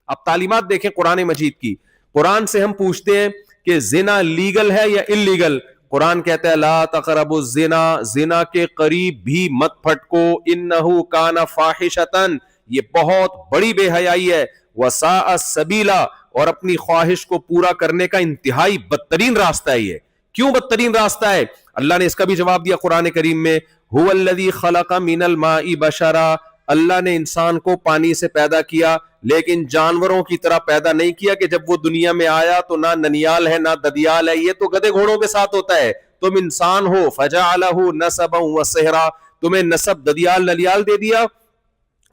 اب تعلیمات دیکھیں قرآن مجید کی. قرآن سے ہم پوچھتے ہیں کہ زنا لیگل ہے یا انلیگل. قرآن کہتا ہے لا تقربوا الزنا, زنا کے قریب بھی مت پھٹکو, انہ کان فاحشۃ, یہ بہت بڑی بے حیائی ہے, وساء سبیلا, اور اپنی خواہش کو پورا کرنے کا انتہائی بدترین راستہ ہے یہ. کیوں بدترین راستہ ہے؟ اللہ نے اس کا بھی جواب دیا قرآن کریم میں, هو الذی خلق من الماء بشرا, اللہ نے انسان کو پانی سے پیدا کیا, لیکن جانوروں کی طرح پیدا نہیں کیا کہ جب وہ دنیا میں آیا تو نہ ننیال ہے نہ ددیال ہے, یہ تو گدھے گھوڑوں کے ساتھ ہوتا ہے. تم انسان ہو, فجعلہ نسبا وصہرا, تمہیں نسب ددیال ننیال دے دیا,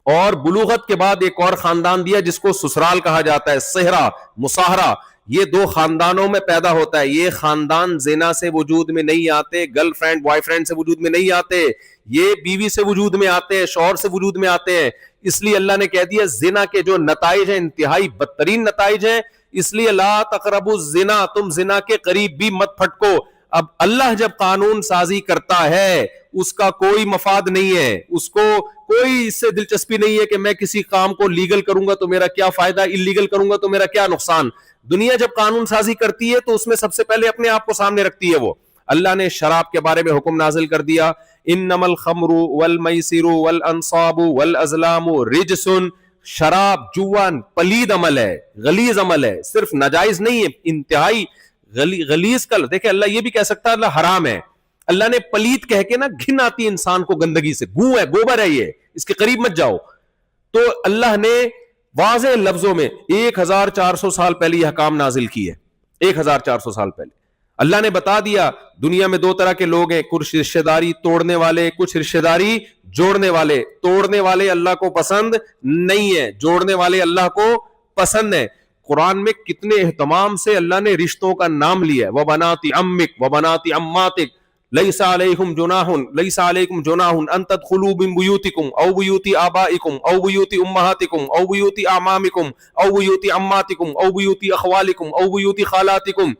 اور بلوغت کے بعد ایک اور خاندان دیا جس کو سسرال کہا جاتا ہے, صہرا, مصاہرہ. یہ دو خاندانوں میں پیدا ہوتا ہے. یہ خاندان زنا سے وجود میں نہیں آتے, گرل فرینڈ بوائے فرینڈ سے وجود میں نہیں آتے, یہ بیوی سے وجود میں آتے ہیں, شوہر سے وجود میں آتے ہیں. اس لیے اللہ نے کہہ دیا زنا کے جو نتائج ہیں انتہائی بدترین نتائج ہیں, اس لیے لا تقربوا الزنا, تم زنا کے قریب بھی مت پھٹکو. اب اللہ جب قانون سازی کرتا ہے اس کا کوئی مفاد نہیں ہے, اس کو کوئی اس سے دلچسپی نہیں ہے کہ میں کسی کام کو لیگل کروں گا تو میرا کیا فائدہ, انلیگل کروں گا تو میرا کیا نقصان. دنیا جب قانون سازی کرتی ہے تو اس میں سب سے پہلے اپنے آپ کو سامنے رکھتی ہے. وہ اللہ نے شراب کے بارے میں حکم نازل کر دیا, انما الخمر والمیسر والانصاب والازلام رجس, شراب جوا پلید عمل ہے, غلیظ عمل ہے, صرف ناجائز نہیں ہے, انتہائی غلیظ. کل دیکھیں اللہ یہ بھی کہہ سکتا ہے اللہ حرام ہے, اللہ نے پلید کہہ کے نا گھن آتی انسان کو گندگی سے, گو ہے, گوبر ہے, یہ اس کے قریب مت جاؤ. تو اللہ نے واضح لفظوں میں 1400 سال پہلے یہ حکام نازل کی ہے. 1400 سال پہلے اللہ نے بتا دیا دنیا میں دو طرح کے لوگ ہیں, کچھ رشتہ داری توڑنے والے, کچھ رشتہ داری جوڑنے والے. توڑنے والے اللہ کو پسند نہیں ہے, جوڑنے والے اللہ کو پسند ہے. قرآن میں کتنے اہتمام سے اللہ نے رشتوں کا نام لیا ہے, وبنات عمک وبنات عماتک لیس علیکم جناح ان تدخلوا من بیوتکم او بیوت آبائکم او بیوت امہاتکم او بیوت اعمامکم او بیوت عماتکم او بیوت اخوالکم او بیوت خالاتکم.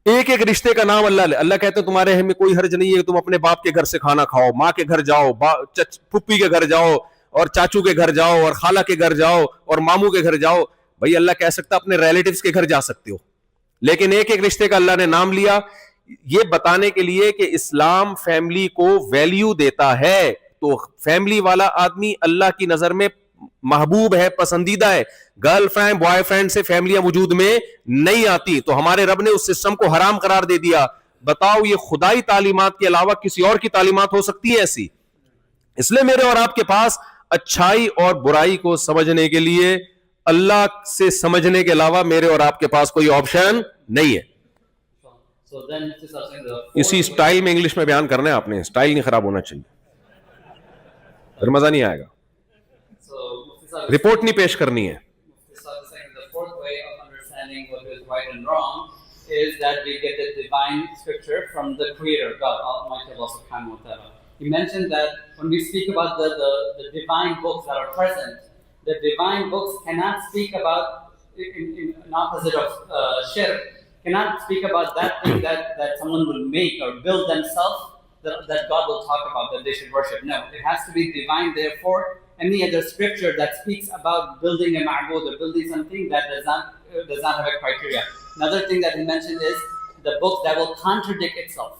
ایک ایک رشتے کا نام اللہ کہتے ہیں تمہارے میں کوئی حرج نہیں ہے تم اپنے باپ کے گھر سے کھانا کھاؤ, ماں کے گھر جاؤ, پھپھی کے گھر جاؤ, اور چاچو کے گھر جاؤ, اور خالہ کے گھر جاؤ, اور ماموں کے گھر جاؤ. بھائی اللہ کہہ سکتا اپنے ریلیٹیوز کے گھر جا سکتے ہو, لیکن ایک ایک رشتے کا اللہ نے نام لیا, یہ بتانے کے لیے کہ اسلام فیملی کو ویلیو دیتا ہے. تو فیملی والا آدمی اللہ کی نظر میں محبوب ہے, پسندیدہ ہے. گرل فرینڈ بوائے فرینڈ سے فیملیاں وجود میں نہیں آتی, تو ہمارے رب نے اس سسٹم کو حرام قرار دے دیا. بتاؤ یہ خدائی تعلیمات کے علاوہ کسی اور کی تعلیمات ہو سکتی ہے ایسی؟ اس لیے میرے اور آپ کے پاس اچھائی اور برائی کو سمجھنے کے لیے اللہ سے سمجھنے کے علاوہ میرے اور آپ کے پاس کوئی آپشن نہیں ہے. اسی سٹائل میں انگلش میں بیان کرنا ہے آپ نے, سٹائل نہیں خراب ہونا چاہیے, پھر مزہ نہیں آئے گا. رپورٹ نہیں پیش کرنی ہے. Is that we get the divine scripture from the Creator, God, Almighty Allah Subhanahu wa Ta'ala. He mentioned that when we speak about the divine books that are present, the divine books cannot speak about, in opposite of shirk, cannot speak about that thing that someone will make or build themselves, that God will talk about, that they should worship. No, it has to be divine. Therefore, any other scripture that speaks about building a ma'bud or building something that does not have a criteria. Another thing that he mentioned is the books that will contradict itself.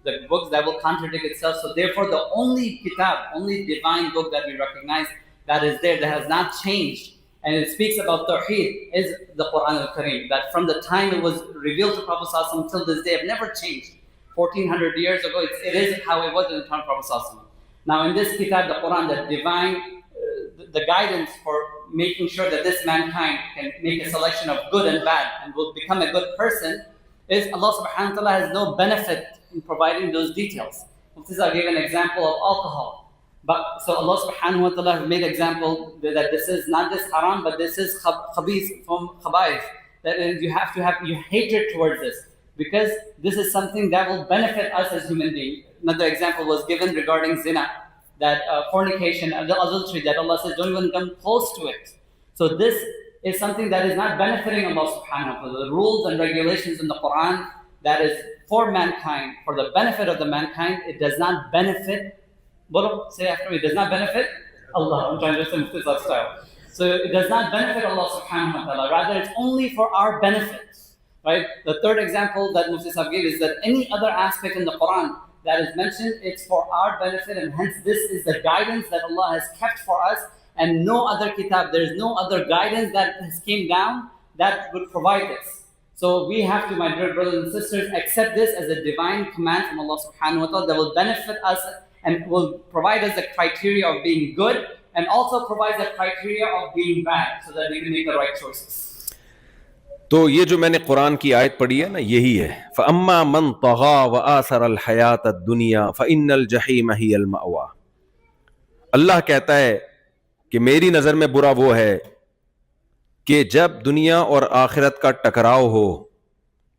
The books that will contradict itself. So therefore, the only kitab, only divine book that we recognize that is there, that has not changed, and it speaks about Tawheed, is the Quran al-Kareem. That from the time it was revealed to Prophet Sallallahu Alaihi Wasallam till this day, it never changed. 1400 years ago, it is how it was in the time of Prophet Sallallahu Alaihi Wasallam. Now in this kitab, the Quran, the divine, the guidance for making sure that this mankind can make a selection of good and bad and will become a good person, is Allah subhanahu wa ta'ala has no benefit in providing those details. I gave an example of alcohol. But so Allah subhanahu wa ta'ala has made example that this is not just haram, but this is khabith from khaba'ith. That you have to have your hatred towards this, because this is something that will benefit us as human beings. Another example was given regarding zina, that fornication, adultery, that Allah says don't even come close to it. So this is something that is not benefiting Allah subhanahu wa ta'ala. The rules and regulations in the Quran that is for mankind, for the benefit of the mankind, it does not benefit, say after me, it does not benefit Allah. I'm trying to say Mufti Sahib style. So it does not benefit Allah subhanahu wa ta'ala. Rather, it's only for our benefit. Right? The third example that Mufti Sahib gave is that any other aspect in the Quran that is mentioned, it's for our benefit, and hence this is the guidance that Allah has kept for us, and no other kitab, there is no other guidance that has came down that would provide this. So we have to, my dear brothers and sisters, accept this as a divine command from Allah subhanahu wa ta'ala that will benefit us and will provide us the criteria of being good, and also provides the criteria of being bad, so that we can make the right choices. تو یہ جو میں نے قرآن کی آیت پڑھی ہے نا، یہی ہے فَأَمَّا مَنْ طَغَى وَآثَرَ الْحَيَاةَ الدُّنْيَا فَإِنَّ الْجَحِيمَ هِيَ الْمَأْوَى. اللہ کہتا ہے کہ میری نظر میں برا وہ ہے کہ جب دنیا اور آخرت کا ٹکراؤ ہو،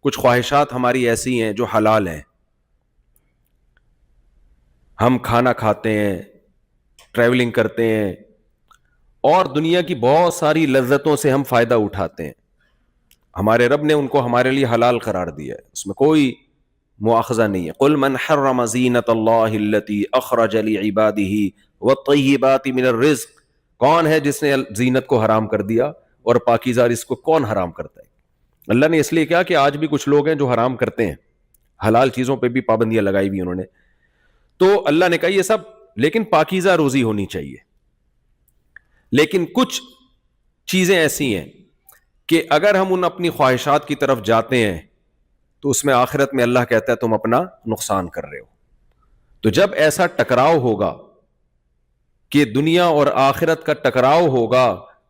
کچھ خواہشات ہماری ایسی ہیں جو حلال ہیں، ہم کھانا کھاتے ہیں، ٹریولنگ کرتے ہیں، اور دنیا کی بہت ساری لذتوں سے ہم فائدہ اٹھاتے ہیں. ہمارے رب نے ان کو ہمارے لیے حلال قرار دیا ہے، اس میں کوئی مواخذہ نہیں ہے. قل من حرم زینت اللہ التی اخرج لعبادہ والطیبات من الرزق. کون ہے جس نے زینت کو حرام کر دیا، اور پاکیزہ رزق کو کون حرام کرتا ہے؟ اللہ نے اس لیے کہا کہ آج بھی کچھ لوگ ہیں جو حرام کرتے ہیں، حلال چیزوں پہ بھی پابندیاں لگائی بھی انہوں نے. تو اللہ نے کہا یہ سب، لیکن پاکیزہ روزی ہونی چاہیے. لیکن کچھ چیزیں ایسی ہیں کہ اگر ہم ان اپنی خواہشات کی طرف جاتے ہیں تو اس میں آخرت میں اللہ کہتا ہے تم اپنا نقصان کر رہے ہو. تو جب ایسا ٹکراؤ ہوگا کہ دنیا اور آخرت کا ٹکراؤ ہوگا،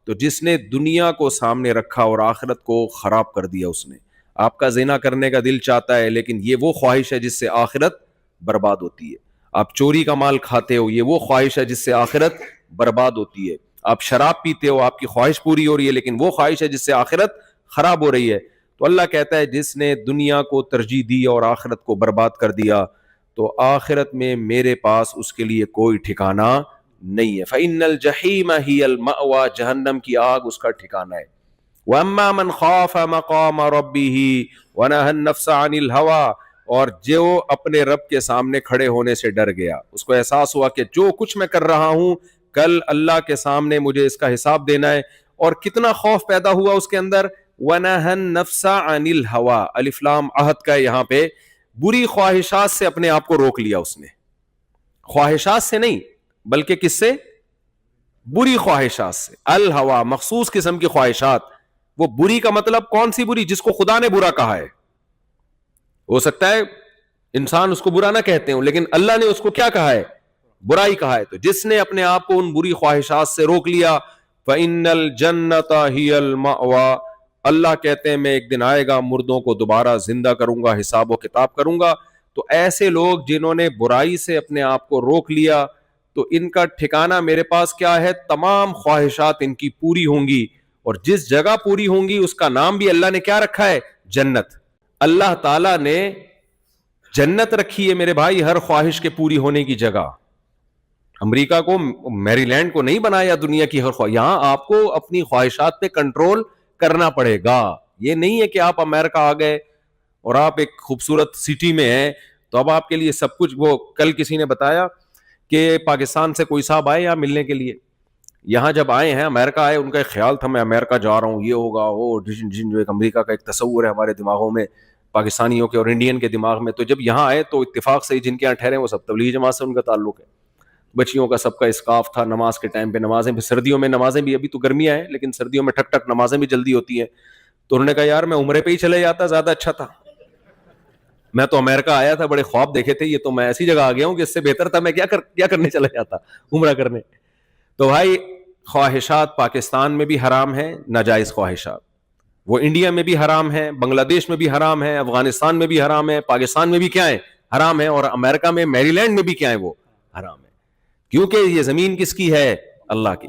تو جس نے دنیا کو سامنے رکھا اور آخرت کو خراب کر دیا، اس نے، آپ کا زنا کرنے کا دل چاہتا ہے، لیکن یہ وہ خواہش ہے جس سے آخرت برباد ہوتی ہے. آپ چوری کا مال کھاتے ہو، یہ وہ خواہش ہے جس سے آخرت برباد ہوتی ہے. آپ شراب پیتے ہو، آپ کی خواہش پوری ہو رہی ہے، لیکن وہ خواہش ہے جس سے آخرت خراب ہو رہی ہے. تو اللہ کہتا ہے جس نے دنیا کو ترجیح دی اور آخرت کو برباد کر دیا، تو آخرت میں میرے پاس اس کے لیے کوئی ٹھکانہ نہیں ہے. فَإِنَّ الْجَحِيمَ هِيَ الْمَأْوَى. جہنم کی آگ اس کا ٹھکانہ ہے. وَأَمَّا مَنْ خَافَ مَقَامَ رَبِّهِ وَنَهَى النَّفْسَ عَنِ الْهَوَىٰ. اور جو اپنے رب کے سامنے کھڑے ہونے سے ڈر گیا، اس کو احساس ہوا کہ جو کچھ میں کر رہا ہوں کل اللہ کے سامنے مجھے اس کا حساب دینا ہے، اور کتنا خوف پیدا ہوا اس کے اندر. وَنَهَى النَّفْسَ عَنِ الْهَوَىٰ. الف لام عہد کا یہاں پہ بری خواہشات سے اپنے آپ کو روک لیا اس نے. خواہشات سے نہیں، بلکہ کس سے؟ بری خواہشات سے. الہوا مخصوص قسم کی خواہشات. وہ بری کا مطلب کون سی بری؟ جس کو خدا نے برا کہا ہے. ہو سکتا ہے انسان اس کو برا نہ کہتے ہوں، لیکن اللہ نے اس کو کیا کہا ہے؟ برائی کہا ہے. تو جس نے اپنے آپ کو ان بری خواہشات سے روک لیا، فَإِنَّ الْجَنَّةَ هِيَ الْمَأْوَىٰ. اللہ کہتے ہیں میں ایک دن آئے گا، مردوں کو دوبارہ زندہ کروں گا، حساب و کتاب کروں گا. تو ایسے لوگ جنہوں نے برائی سے اپنے آپ کو روک لیا، تو ان کا ٹھکانہ میرے پاس کیا ہے؟ تمام خواہشات ان کی پوری ہوں گی، اور جس جگہ پوری ہوں گی اس کا نام بھی اللہ نے کیا رکھا ہے؟ جنت. اللہ تعالیٰ نے جنت رکھی ہے میرے بھائی ہر خواہش کے پوری ہونے کی جگہ. امریکہ کو، میری لینڈ کو نہیں بنایا دنیا کی ہر خواہش. یہاں آپ کو اپنی خواہشات پہ کنٹرول کرنا پڑے گا. یہ نہیں ہے کہ آپ امریکہ آ گئے اور آپ ایک خوبصورت سٹی میں ہیں تو اب آپ کے لیے سب کچھ. وہ کل کسی نے بتایا کہ پاکستان سے کوئی صاحب آئے یہاں ملنے کے لیے، یہاں جب آئے ہیں امریکہ آئے، ان کا ایک خیال تھا میں امریکہ جا رہا ہوں، یہ ہوگا وہ جو ایک امریکہ کا ایک تصور ہے ہمارے دماغوں میں، پاکستانیوں کے اور انڈین کے دماغ میں. تو جب یہاں آئے تو اتفاق سے جن کے یہاں ٹھہرے وہ سب تبلیغی جماعت سے ان کا تعلق ہے. بچیوں کا سب کا اسکارف تھا، نماز کے ٹائم پہ نمازیں بھی، سردیوں میں نمازیں بھی، ابھی تو گرمیاں ہیں لیکن سردیوں میں ٹھک ٹھک نمازیں بھی جلدی ہوتی ہیں. تو انہوں نے کہا یار میں عمرے پہ ہی چلے جاتا، زیادہ اچھا تھا. میں تو امریکہ آیا تھا، بڑے خواب دیکھے تھے، یہ تو میں ایسی جگہ آ گیا ہوں کہ اس سے بہتر تھا میں کیا کرنے چلا جاتا، عمرہ کرنے. تو بھائی خواہشات پاکستان میں بھی حرام ہیں، ناجائز خواہشات. وہ انڈیا میں بھی حرام ہے، بنگلہ دیش میں بھی حرام ہے، افغانستان میں بھی حرام ہے، پاکستان میں بھی کیا ہے؟ حرام ہے. اور امریکہ میں میری لینڈ میں بھی کیا ہے؟ وہ حرام ہے. کیونکہ یہ زمین کس کی ہے؟ اللہ کی.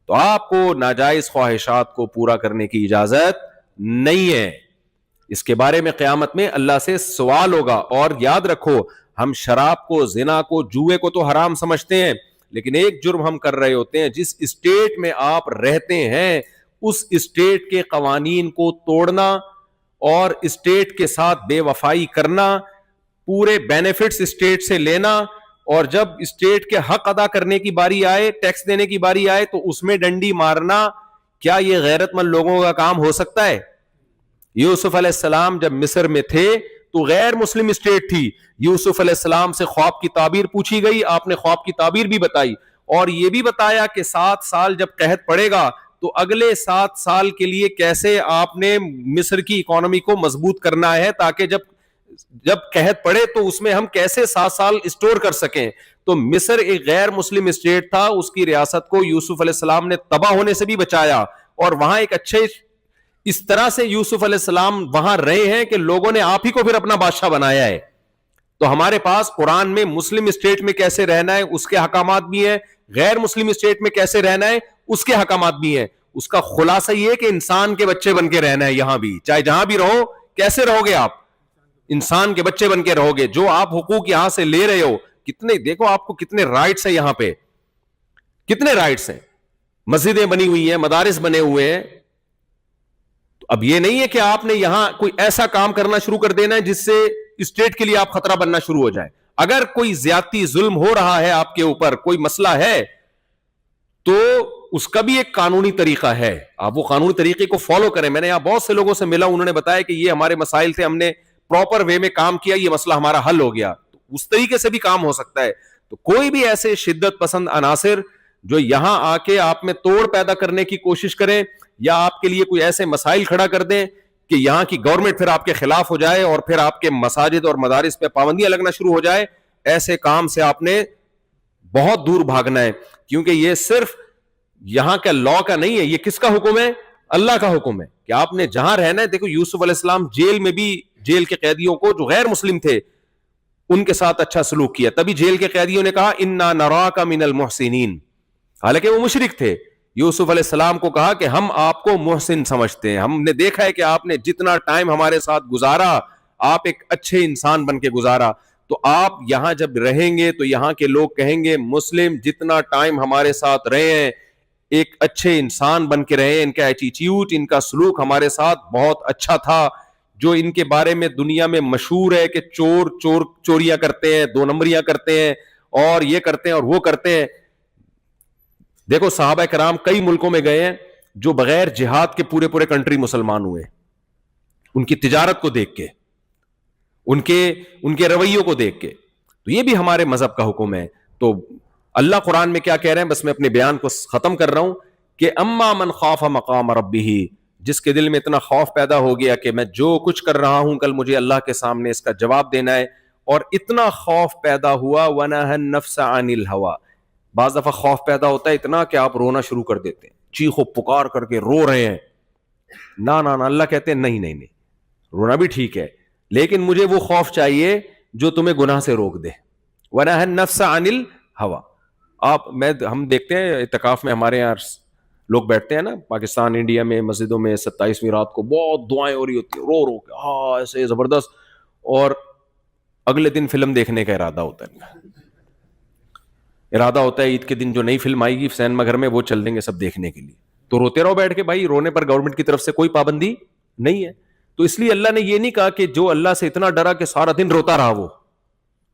تو آپ کو ناجائز خواہشات کو پورا کرنے کی اجازت نہیں ہے. اس کے بارے میں قیامت میں اللہ سے سوال ہوگا. اور یاد رکھو ہم شراب کو، زنا کو، جوئے کو تو حرام سمجھتے ہیں، لیکن ایک جرم ہم کر رہے ہوتے ہیں. جس اسٹیٹ میں آپ رہتے ہیں اس اسٹیٹ کے قوانین کو توڑنا اور اسٹیٹ کے ساتھ بے وفائی کرنا، پورے بینیفٹس اسٹیٹ سے لینا، اور جب اسٹیٹ کے حق ادا کرنے کی باری آئے، ٹیکس دینے کی باری آئے تو اس میں ڈنڈی مارنا. کیا یہ غیرت مند لوگوں کا کام ہو سکتا ہے؟ یوسف علیہ السلام جب مصر میں تھے تو غیر مسلم اسٹیٹ تھی. یوسف علیہ السلام سے خواب کی تعبیر پوچھی گئی, آپ نے خواب کی تعبیر بھی بتائی, اور یہ بھی بتایا کہ 7 سال جب قحط پڑے گا تو اگلے 7 سال کے لیے کیسے آپ نے مصر کی اکانومی کو مضبوط کرنا ہے, تاکہ جب قحط پڑے تو اس میں ہم کیسے 7 سال اسٹور کر سکیں. تو مصر ایک غیر مسلم اسٹیٹ تھا, اس کی ریاست کو یوسف علیہ السلام نے تباہ ہونے سے بھی بچایا, اور وہاں ایک اچھے اس طرح سے یوسف علیہ السلام وہاں رہے ہیں کہ لوگوں نے آپ ہی کو پھر اپنا بادشاہ بنایا ہے. تو ہمارے پاس قرآن میں مسلم اسٹیٹ میں کیسے رہنا ہے اس کے احکامات بھی ہیں, غیر مسلم اسٹیٹ میں کیسے رہنا ہے اس کے احکامات بھی ہیں. اس کا خلاصہ یہ ہے کہ انسان کے بچے بن کے رہنا ہے یہاں بھی, چاہے جہاں بھی رہو. کیسے رہو گے آپ؟ انسان کے بچے بن کے رہو گے. جو آپ حقوق یہاں سے لے رہے ہو, کتنے دیکھو آپ کو کتنے رائٹس ہیں یہاں پہ, کتنے رائٹس ہیں. مسجدیں بنی ہوئی ہیں, مدارس بنے ہوئے ہیں. اب یہ نہیں ہے کہ آپ نے یہاں کوئی ایسا کام کرنا شروع کر دینا ہے جس سے اسٹیٹ کے لیے آپ خطرہ بننا شروع ہو جائے. اگر کوئی زیادتی ظلم ہو رہا ہے آپ کے اوپر, کوئی مسئلہ ہے, تو اس کا بھی ایک قانونی طریقہ ہے, آپ وہ قانونی طریقے کو فالو کریں. میں نے یہاں بہت سے لوگوں سے ملا, انہوں نے بتایا کہ یہ ہمارے مسائل تھے, ہم نے پراپر وے میں کام کیا, یہ مسئلہ ہمارا حل ہو گیا. اس طریقے سے بھی کام ہو سکتا ہے. تو کوئی بھی ایسے شدت پسند عناصر جو یہاں آ کے آپ میں توڑ پیدا کرنے کی کوشش کریں, یا آپ کے لیے کوئی ایسے مسائل کھڑا کر دیں کہ یہاں کی گورنمنٹ پھر آپ کے خلاف ہو جائے اور پھر آپ کے مساجد اور مدارس پہ پابندیاں لگنا شروع ہو جائے, ایسے کام سے آپ نے بہت دور بھاگنا ہے. کیونکہ یہ صرف یہاں کا لا کا نہیں ہے, یہ کس کا حکم ہے؟ اللہ کا حکم ہے کہ آپ نے جہاں رہنا ہے. دیکھو یوسف علیہ السلام جیل میں بھی جیل کے قیدیوں کو جو غیر مسلم تھے ان کے ساتھ اچھا سلوک کیا, تبھی جیل کے قیدیوں نے کہا انا نراک من المحسنین, حالانکہ وہ مشرک تھے. یوسف علیہ السلام کو کہا کہ ہم آپ کو محسن سمجھتے ہیں, ہم نے دیکھا ہے کہ آپ نے جتنا ٹائم ہمارے ساتھ گزارا آپ ایک اچھے انسان بن کے گزارا, تو آپ یہاں جب رہیں گے تو یہاں کے لوگ کہیں گے مسلم جتنا ٹائم ہمارے ساتھ رہے ہیں ایک اچھے انسان بن کے رہے, ان کا ایٹیٹیوڈ, ان کا سلوک ہمارے ساتھ بہت اچھا تھا. جو ان کے بارے میں دنیا میں مشہور ہے کہ چوریاں کرتے ہیں, 2 نمبریاں کرتے ہیں, اور یہ کرتے ہیں اور وہ کرتے ہیں. دیکھو صحابہ کرام کئی ملکوں میں گئے ہیں جو بغیر جہاد کے پورے کنٹری مسلمان ہوئے, ان کی تجارت کو دیکھ کے, ان کے رویوں کو دیکھ کے. تو یہ بھی ہمارے مذہب کا حکم ہے. تو اللہ قرآن میں کیا کہہ رہے ہیں, بس میں اپنے بیان کو ختم کر رہا ہوں کہ اما من خاف مقام ربہ, جس کے دل میں اتنا خوف پیدا ہو گیا کہ میں جو کچھ کر رہا ہوں کل مجھے اللہ کے سامنے اس کا جواب دینا ہے, اور اتنا خوف پیدا ہوا ونہى النفس عن الہوى. بعض دفعہ خوف پیدا ہوتا ہے اتنا کہ آپ رونا شروع کر دیتے ہیں, چیخ و پکار کر کے رو رہے ہیں. نا اللہ کہتے ہیں نہیں, رونا بھی ٹھیک ہے, لیکن مجھے وہ خوف چاہیے جو تمہیں گناہ سے روک دے. ونہى النفس عن الہوى. ہم دیکھتے ہیں اعتکاف میں ہمارے یہاں لوگ بیٹھتے ہیں نا, پاکستان انڈیا میں مسجدوں میں 27ویں رات کو بہت دعائیں ہو رہی ہوتی ہیں, رو کے ہاں ایسے زبردست, اور اگلے دن فلم دیکھنے کا ارادہ ہوتا ہے عید کے دن جو نئی فلم آئے گی سینما گھر میں وہ چل دیں گے سب دیکھنے کے لیے. تو روتے رہو بیٹھ کے, بھائی رونے پر گورنمنٹ کی طرف سے کوئی پابندی نہیں ہے. تو اس لیے اللہ نے یہ نہیں کہا کہ جو اللہ سے اتنا ڈرا کہ سارا دن روتا رہا, وہ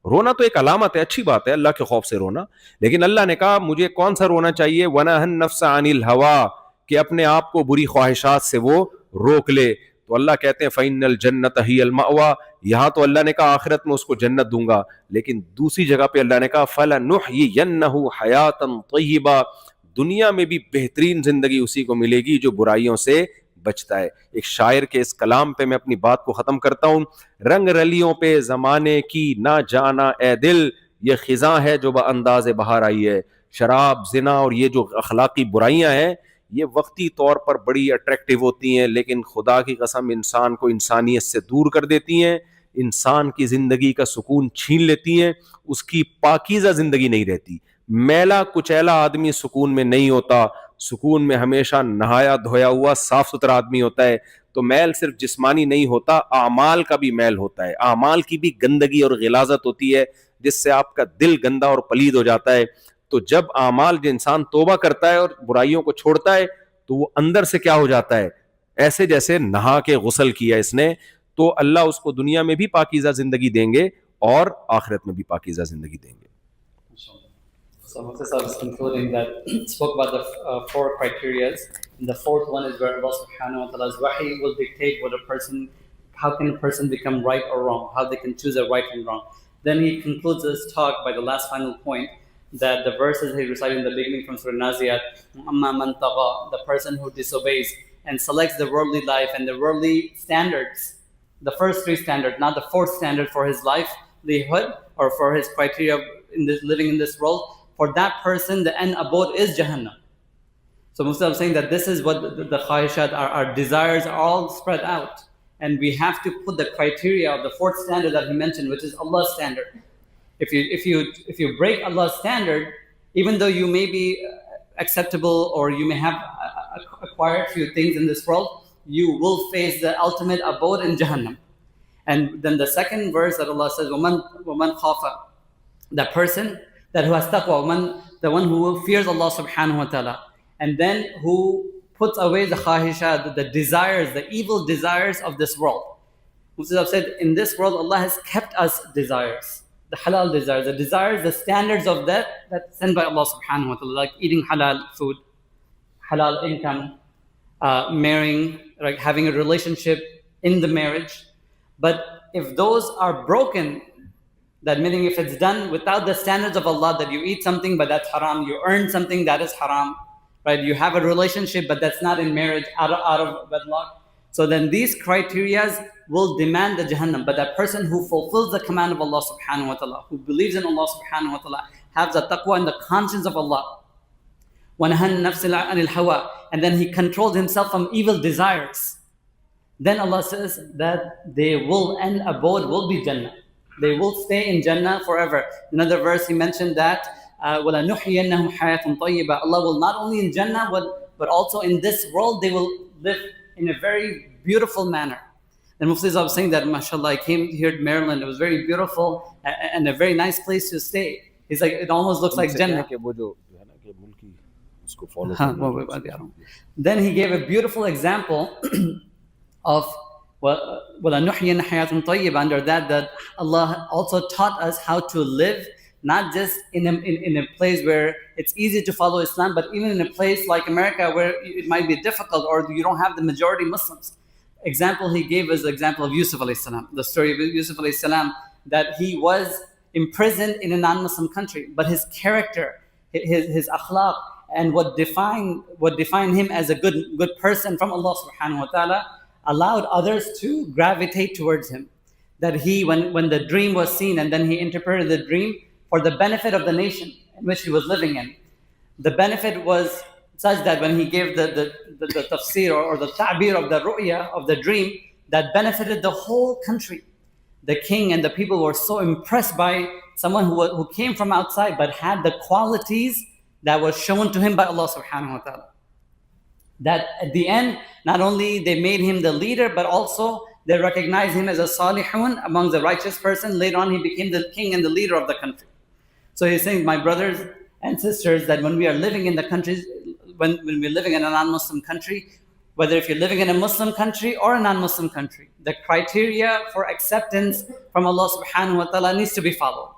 رونا تو ایک علامت ہے, اچھی بات ہے اللہ کے خوف سے رونا, لیکن اللہ نے کہا مجھے کون سا رونا چاہیے, ونہى النفس عن الہوى, کہ اپنے آپ کو بری خواہشات سے وہ روک لے. تو اللہ کہتے ہیں فإن الجنة هي المأوى, یہاں تو اللہ نے کہا آخرت میں اس کو جنت دوں گا, لیکن دوسری جگہ پہ اللہ نے کہا فلنحيينه حیاتا طیبا, دنیا میں بھی بہترین زندگی اسی کو ملے گی جو برائیوں سے بچتا ہے. ایک شاعر کے اس کلام پہ میں اپنی بات کو ختم کرتا ہوں. رنگ رلیوں پہ زمانے کی نہ جانا اے دل, یہ خزاں ہے جو بانداز بہار آئی ہے. شراب, زنا اور یہ جو اخلاقی برائیاں ہیں یہ وقتی طور پر بڑی اٹریکٹیو ہوتی ہیں, لیکن خدا کی قسم انسان کو انسانیت سے دور کر دیتی ہیں, انسان کی زندگی کا سکون چھین لیتی ہیں, اس کی پاکیزہ زندگی نہیں رہتی. میلا کچیلا آدمی سکون میں نہیں ہوتا, سکون میں ہمیشہ نہایا دھویا ہوا صاف ستھرا آدمی ہوتا ہے. تو میل صرف جسمانی نہیں ہوتا, اعمال کا بھی میل ہوتا ہے, اعمال کی بھی گندگی اور غلاظت ہوتی ہے جس سے آپ کا دل گندا اور پلید ہو جاتا ہے. تو جب اعمال جو انسان توبہ کرتا ہے اور برائیوں کو چھوڑتا ہے تو وہ اندر سے کیا ہو جاتا ہے, ایسے جیسے نہا کے غسل کیا اس نے. تو اللہ اس کو دنیا میں بھی پاکیزہ زندگی دیں گے اور آخرت میں بھی پاکیزہ زندگی دیں گے. So Mufti Sahib is concluding that spoke about the four criterias. And the fourth one is where Allah subhanahu wa ta'ala's wahi will dictate how can a person become right or wrong, how they can choose a right and wrong. Then he concludes his talk by the last final point, that the verses he recited in the beginning from Surah Naziyat, Amma man tagha, the person who disobeys and selects the worldly life and the worldly standards, the first three standards, not the fourth standard for his livelihood or for his criteria in this living in this world, for that person the end abode is Jahannam. So Mufti is saying that this is what the khahishat, our desires are all spread out. And we have to put the criteria of the fourth standard that he mentioned, which is Allah's standard. If you break Allah's standard, even though you may be acceptable or you may have acquired few things in this world, you will face the ultimate abode in Jahannam. And then the second verse that Allah says, وَمَنْ خَافَ, the person that who has taqwa, the one who fears Allah subhanahu wa ta'ala, and then who puts away the khahishat, the desires, the evil desires of this world. Mufti have said, in this world Allah has kept us desires, the halal desires, the standards of that's sent by Allah subhanahu wa ta'ala, like eating halal food, halal income, marrying, like having a relationship in the marriage. But if those are broken, that meaning if it's done without the standards of Allah, that you eat something but that's haram, you earn something that is haram, right? You have a relationship but that's not in marriage, out of wedlock. So then these criterias will demand the Jahannam. But that person who fulfills the command of Allah subhanahu wa ta'ala, who believes in Allah subhanahu wa ta'ala, has the taqwa and the conscience of Allah, وَنَهَنْ نَفْسِ عَنِ الْهَوَىٰ, and then he controls himself from evil desires, then Allah says that they will end abode will be Jannah. They will stay in Jannah forever. Another verse he mentioned that وَلَنُحْيِيَنَّهُمْ حَيَاةٌ طَيِّبَةٌ, Allah will not only in Jannah but also in this world they will live in a very beautiful manner. And Mufti was saying that, mashallah, I came here to Maryland, it was very beautiful and a very nice place to stay. He's like, it almost looks like Jannah. Then he gave a beautiful example of وَلَنُحْيِيَنَّ حَيَاةٌ طَيِّبَةٌ, under that Allah also taught us how to live, not just in a place where it's easy to follow Islam, but even in a place like America where it might be difficult or you don't have the majority Muslims. Example he gave is the example of Yusuf alayhi salam, the story of Yusuf alayhi salam, that he was imprisoned in a non-Muslim country, but his character, his akhlaq, and what defined him as a good person from Allah subhanahu wa ta'ala allowed others to gravitate towards him. That he, when the dream was seen and then he interpreted the dream for the benefit of the nation in which he was living in. The benefit was such that when he gave the tafsir or the ta'bir of the ru'ya, of the dream, that benefited the whole country. The king and the people were so impressed by someone who came from outside but had the qualities that was shown to him by Allah subhanahu wa ta'ala. That at the end, not only they made him the leader, but also they recognized him as a salihun, among the righteous person. Later on, he became the king and the leader of the country. So he's saying, my brothers and sisters, that when we are living in the countries, when we're living in a non-Muslim country, whether if you're living in a Muslim country or a non-Muslim country, the criteria for acceptance from Allah subhanahu wa ta'ala needs to be followed.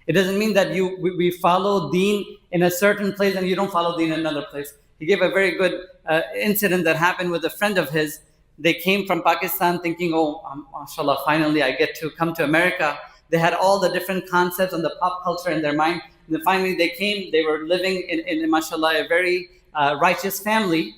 It doesn't mean that we follow deen in a certain place and you don't follow deen in another place. He gave a very good incident that happened with a friend of his. They came from Pakistan thinking, mashallah, finally I get to come to America. They had all the different concepts and the pop culture in their mind. And then finally they came, they were living in mashallah, a very righteous family.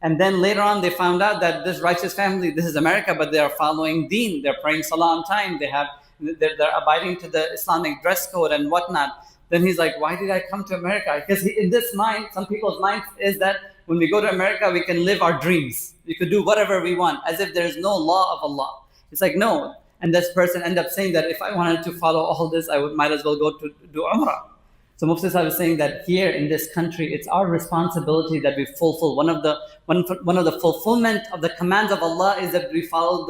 And then later on they found out that this righteous family, this is America, but they are following deen. They're praying salah on time. They're abiding to the Islamic dress code and whatnot. Then he's like, why did I come to America? Because in this mind, some people's mind is that when we go to America, we can live our dreams. We could do whatever we want, as if there's no law of Allah. It's like, no. And this person ended up saying that if I wanted to follow all this, might as well go to do Umrah. So Mufti Sahib is saying that here in this country, it's our responsibility that we fulfill. One of the fulfillment of the commands of Allah is that we follow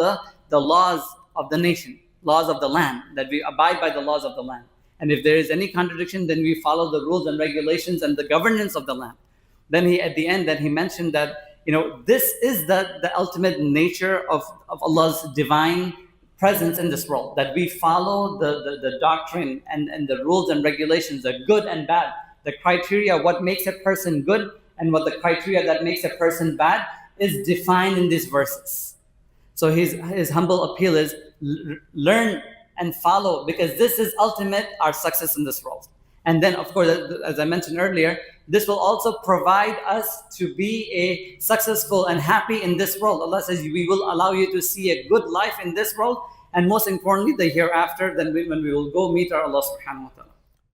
the laws of the nation, laws of the land, that we abide by the laws of the land. And if there is any contradiction, then we follow the rules and regulations and the governance of the land. Then at the end, he mentioned that, this is the ultimate nature of Allah's divine presence in this world, that we follow the doctrine and the rules and regulations, the good and bad, the criteria, what makes a person good and what the criteria that makes a person bad is defined in these verses. So his humble appeal is learn and follow, because this is ultimate our success in this world. And then, of course, as I mentioned earlier, this will also provide us to be a successful and happy in this world. Allah says, we will allow you to see a good life in this world, and most importantly, the hereafter, when we will go meet our Allah subhanahu wa ta'ala.